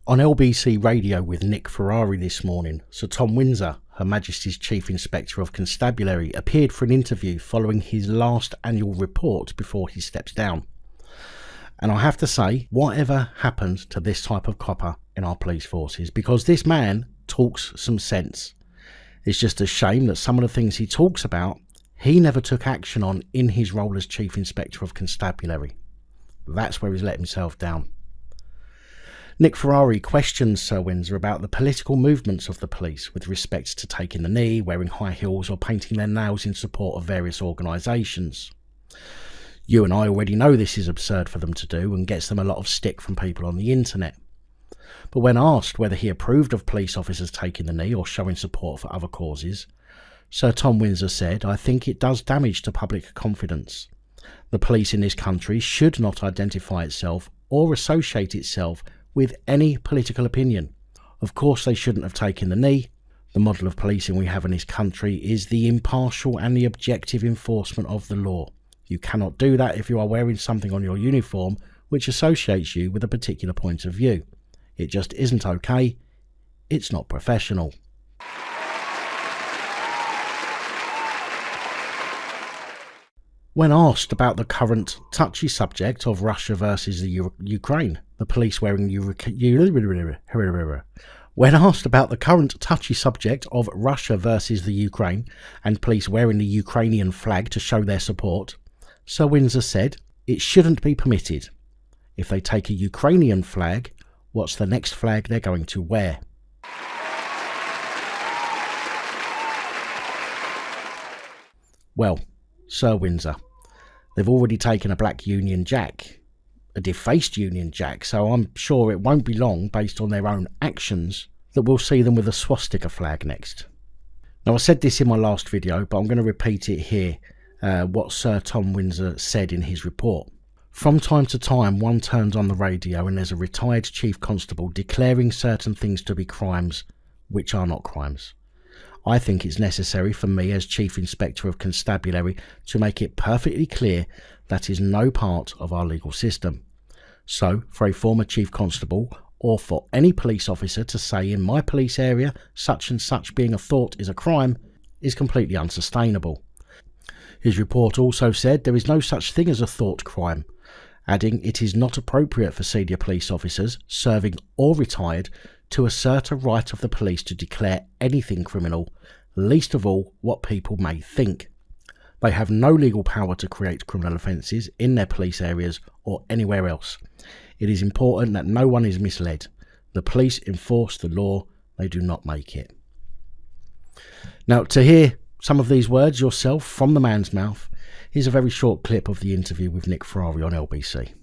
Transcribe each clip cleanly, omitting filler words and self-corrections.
On LBC Radio with Nick Ferrari this morning, Sir Tom Winsor, Her Majesty's Chief Inspector of Constabulary, appeared for an interview following his last annual report before he steps down. And I have to say, whatever happened to this type of copper in our police forces? Because this man talks some sense. It's just a shame that some of the things he talks about, he never took action on in his role as Chief Inspector of Constabulary. That's where he's let himself down. Nick Ferrari questions Sir Winsor about the political movements of the police with respect to taking the knee, wearing high heels or painting their nails in support of various organisations. You and I already know this is absurd for them to do and gets them a lot of stick from people on the internet. But when asked whether he approved of police officers taking the knee or showing support for other causes, Sir Tom Winsor said, "I think it does damage to public confidence. The police in this country should not identify itself or associate itself with any political opinion. Of course they shouldn't have taken the knee. The model of policing we have in this country is the impartial and the objective enforcement of the law. You cannot do that if you are wearing something on your uniform which associates you with a particular point of view. It just isn't okay. It's not professional." When asked about the current touchy subject of Russia versus the Ukraine, the police wearing When asked about the current touchy subject of Russia versus the Ukraine and police wearing the Ukrainian flag to show their support, Sir Winsor said, "It shouldn't be permitted. If they take a Ukrainian flag, what's the next flag they're going to wear?" Well, Sir Winsor, they've already taken a black Union Jack, a defaced Union Jack, so I'm sure it won't be long, based on their own actions, that we'll see them with a swastika flag next. Now, I said this in my last video, but I'm going to repeat it here, what Sir Tom Winsor said in his report. From time to time, one turns on the radio and there's a retired chief constable declaring certain things to be crimes which are not crimes. I think it's necessary for me as Chief Inspector of Constabulary to make it perfectly clear that is no part of our legal system. So, for a former Chief Constable, or for any police officer to say in my police area such and such being a thought is a crime, is completely unsustainable. His report also said there is no such thing as a thought crime, adding it is not appropriate for senior police officers, serving or retired, to assert a right of the police to declare anything criminal, least of all what people may think. They have no legal power to create criminal offences in their police areas or anywhere else. It is important that no one is misled. The police enforce the law, they do not make it. Now, to hear some of these words yourself from the man's mouth, here's a very short clip of the interview with Nick Ferrari on LBC.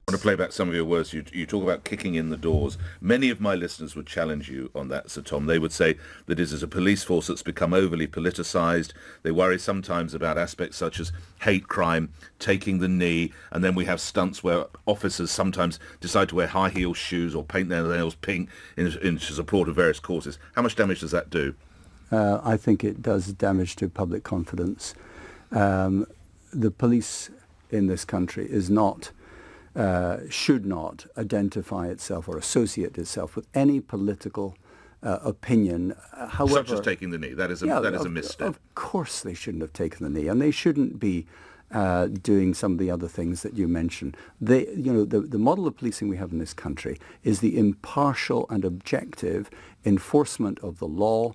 I want to play back some of your words. You talk about kicking in the doors. Many of my listeners would challenge you on that, Sir Tom. They would say that it is a police force that's become overly politicised. They worry sometimes about aspects such as hate crime, taking the knee, and then we have stunts where officers sometimes decide to wear high heel shoes or paint their nails pink in support of various causes. How much damage does that do? I think it does damage to public confidence. The police in this country is not... should not identify itself or associate itself with any political opinion. However, such as taking the knee. That is a misstep. Of course they shouldn't have taken the knee, and they shouldn't be doing some of the other things that you mentioned. The model of policing we have in this country is the impartial and objective enforcement of the law.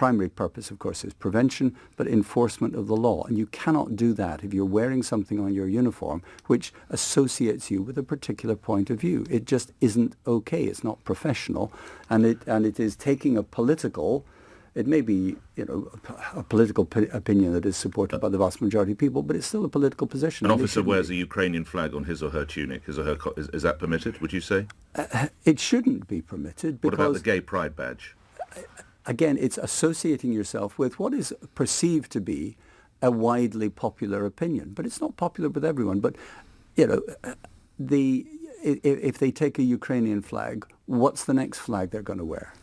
Primary purpose, of course, is prevention, but enforcement of the law. And you cannot do that if you're wearing something on your uniform which associates you with a particular point of view. It just isn't okay. It's not professional, and it is taking a political. It may be, a political opinion that is supported by the vast majority of people, but it's still a political position. An officer wears a Ukrainian flag on his or her tunic. Is that permitted? Would you say? It shouldn't be permitted. Because, what about the gay pride badge? Again, it's associating yourself with what is perceived to be a widely popular opinion, but it's not popular with everyone. But if they take a Ukrainian flag, what's the next flag they're going to wear?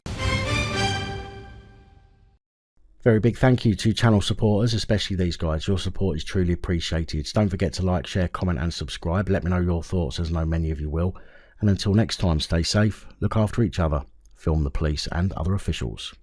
Very big thank you to channel supporters, especially these guys. Your support is truly appreciated. Don't forget to like, share, comment and subscribe. Let me know your thoughts, as I know many of you will. And until next time, stay safe, look after each other, film the police and other officials.